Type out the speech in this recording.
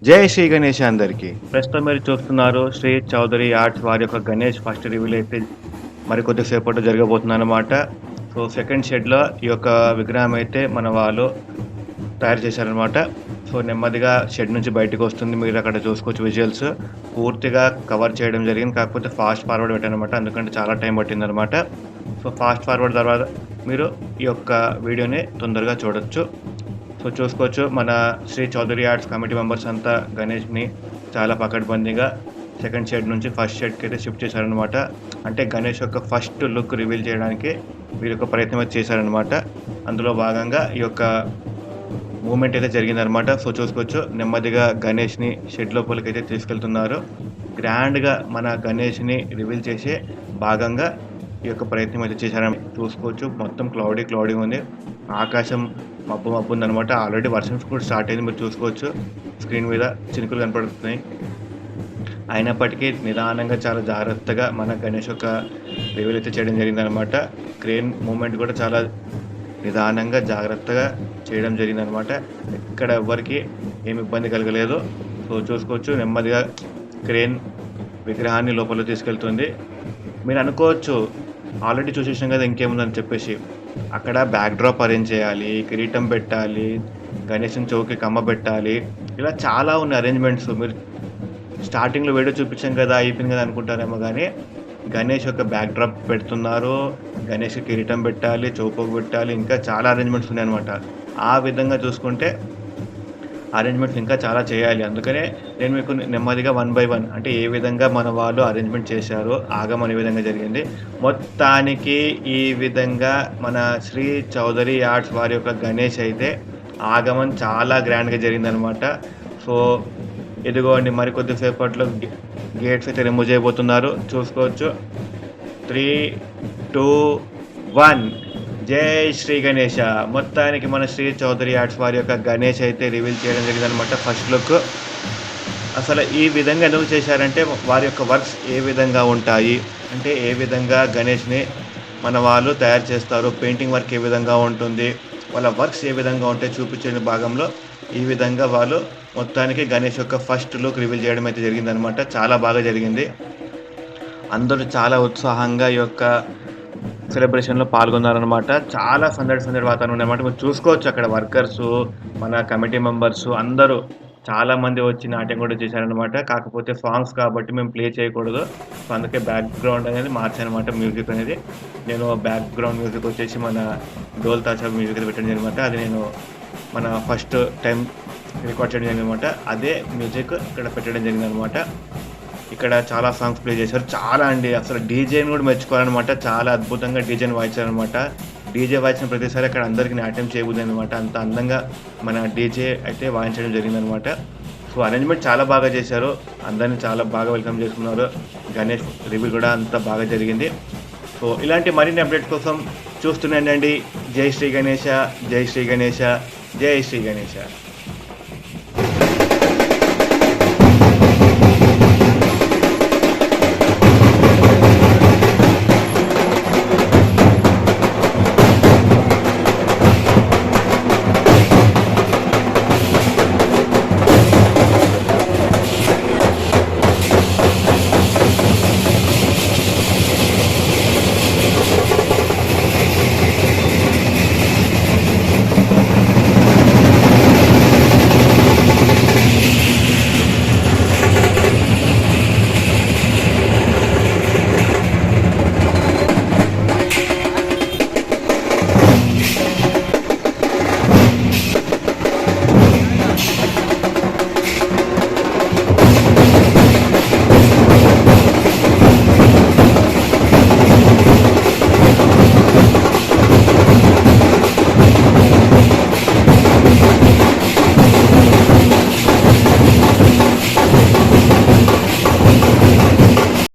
జై శ్రీ గణేష్ అందరికి. ప్రస్తుతం మీరు చూస్తున్నారు శ్రీ చౌదరి ఆర్ట్స్ వారి యొక్క గణేష్ ఫస్ట్ రివీల్ అయితే మరి కొద్ది సేపట్లో జరగబోతుందన్నమాట. సో సెకండ్ షెడ్‌లో ఈ యొక్క విగ్రహం అయితే మన వాళ్ళు తయారు చేశారనమాట. సో నెమ్మదిగా షెడ్ నుంచి బయటికొస్తుంది. మీరు అక్కడ చూసుకోవచ్చు విజువల్స్. పూర్తిగా కవర్ చేయడం జరిగింది. కాకపోతే ఫాస్ట్ ఫార్వర్డ్ పెట్టాననమాట. ఎందుకంటే చాలా టైం పట్టిందనమాట. సో ఫాస్ట్ ఫార్వర్డ్ తర్వాత మీరు ఈ యొక్క వీడియోని తొందరగా చూడొచ్చు. సో చూసుకోవచ్చు మన Shri Chowdary arts committee members అంతా గణేష్‌ని చాలా పకడ్బందీగా సెకండ్ షెడ్ నుంచి ఫస్ట్ షెడ్‌కి అయితే షిఫ్ట్ చేశారనమాట. అంటే గణేష్ యొక్క ఫస్ట్ లుక్ రివీల్ చేయడానికి వీళ్ళు ఒక ప్రయత్నం అయితే చేశారనమాట. అందులో భాగంగా ఈ యొక్క మూవ్‌మెంట్ అయితే జరిగిందనమాట. సో చూసుకోవచ్చు నెమ్మదిగా గణేష్‌ని షెడ్ లోపలికైతే తీసుకెళ్తున్నారు. గ్రాండ్‌గా మన గణేష్‌ని రివీల్ చేసే భాగంగా ఈ యొక్క ప్రయత్నం అయితే చేశారని చూసుకోవచ్చు. మొత్తం క్లౌడీ ఉంది. ఆకాశం మబ్బు ఉందనమాట. ఆల్రెడీ వర్షం కూడా స్టార్ట్ అయింది. మీరు చూసుకోవచ్చు స్క్రీన్ మీద చినుకులు కనపడుతున్నాయి. అయినప్పటికీ నిదానంగా చాలా జాగ్రత్తగా మన గణేష్ యొక్క రివీల్ అయితే చేయడం జరిగిందనమాట. క్రేన్ మూవ్‌మెంట్ కూడా చాలా నిదానంగా జాగ్రత్తగా చేయడం జరిగిందనమాట. ఎక్కడ ఎవ్వరికీ ఏమి ఇబ్బంది కలగలేదు. సో చూసుకోవచ్చు నెమ్మదిగా క్రేన్ విగ్రహాన్ని లోపలికి తీసుకెళ్తుంది. మీరు అనుకోవచ్చు ఆల్రెడీ చూసేసాం కదా ఇంకేముందని చెప్పేసి. అక్కడ బ్యాక్ డ్రాప్ అరేంజ్ చేయాలి, కిరీటం పెట్టాలి, గణేశుని చెవుకి కమ్మ పెట్టాలి. ఇలా చాలా ఉన్నాయి అరేంజ్‌మెంట్స్. మీరు స్టార్టింగ్‌లో వీడియో చూపించాం కదా అయిపోయింది కదా అనుకుంటారేమో గానీ, గణేష్ యొక్క బ్యాక్ డ్రాప్ పెడుతున్నారు. గణేష్‌కి కిరీటం పెట్టాలి, చెవుపోగు పెట్టాలి. ఇంకా చాలా అరేంజ్‌మెంట్స్ ఉన్నాయన్నమాట. ఆ విధంగా చూసుకుంటే అరేంజ్‌మెంట్స్ ఇంకా చాలా చేయాలి. అందుకనే నేను మీకు నెమ్మదిగా వన్ బై వన్ అంటే ఏ విధంగా మన వాళ్ళు అరేంజ్‌మెంట్ చేశారో, ఆగమన విధంగా జరిగింది. మొత్తానికి ఈ విధంగా మన శ్రీ చౌదరి ఆర్ట్స్ వారి యొక్క గణేష్ అయితే ఆగమన్ చాలా గ్రాండ్‌గా జరిగిందనమాట. సో ఇదిగోండి మరికొద్ది సేపట్లో గేట్స్ అయితే రిమూవ్ చేయబోతున్నారు. చూసుకోవచ్చు. 3, 2, 1 జై శ్రీ గణేష. మొత్తానికి మన శ్రీ చౌదరి ఆర్ట్స్ వారి యొక్క గణేష్ అయితే రివీల్ చేయడం జరిగిందనమాట ఫస్ట్ లుక్. అసలు ఈ విధంగా ఎందుకు చేశారంటే వారి యొక్క వర్క్స్ ఏ విధంగా ఉంటాయి, అంటే ఏ విధంగా గణేష్‌ని మన వాళ్ళు తయారు చేస్తారు, పెయింటింగ్ వర్క్ ఏ విధంగా ఉంటుంది, వాళ్ళ వర్క్స్ ఏ విధంగా ఉంటాయి చూపించే భాగంలో ఈ విధంగా వాళ్ళు మొత్తానికి గణేష్ యొక్క ఫస్ట్ లుక్ రివీల్ చేయడం అయితే జరిగిందనమాట. చాలా బాగా జరిగింది. అందరూ చాలా ఉత్సాహంగా ఈ యొక్క సెలబ్రేషన్‌లో పాల్గొన్నారనమాట. చాలా సందడి వాతావరణం ఉందనమాట. మీరు చూసుకోవచ్చు అక్కడ వర్కర్సు, మన కమిటీ మెంబర్సు అందరూ చాలామంది వచ్చి నాట్యం కూడా చేశారనమాట. కాకపోతే సాంగ్స్ కాబట్టి మేము ప్లే చేయకూడదు. సో అందుకే బ్యాక్‌గ్రౌండ్ అనేది మార్చాననమాట మ్యూజిక్ అనేది. నేను బ్యాక్‌గ్రౌండ్ మ్యూజిక్ వచ్చేసి మన డోల్ తాషా మ్యూజిక్ అయితే పెట్టడం జరిగిందనమాట. అది నేను మన ఫస్ట్ టైం రికార్డ్ చేయడం జరిగిందనమాట. అదే మ్యూజిక్ ఇక్కడ పెట్టడం జరిగిందనమాట. ఇక్కడ చాలా సాంగ్స్ ప్లే చేశారు. చాలా అండి. అసలు డీజేని కూడా మెచ్చుకోవాలనమాట. చాలా అద్భుతంగా డీజేని వాయించారనమాట. డీజే వాయించిన ప్రతిసారి అక్కడ అందరికి నాట్యం చేయబుద్దనమాట. అంత అందంగా మన డీజే అయితే వాయించడం జరిగిందనమాట. సో అరేంజ్‌మెంట్ చాలా బాగా చేశారు. అందరిని చాలా బాగా వెల్కమ్ చేసుకున్నారు. గణేష్ రివీల్ కూడా అంతా బాగా జరిగింది. సో ఇలాంటి మరిన్ని అప్డేట్స్ కోసం చూస్తూనే ఉండండి. జై శ్రీ గణేష, జై శ్రీ గణేష, జై శ్రీ గణేష.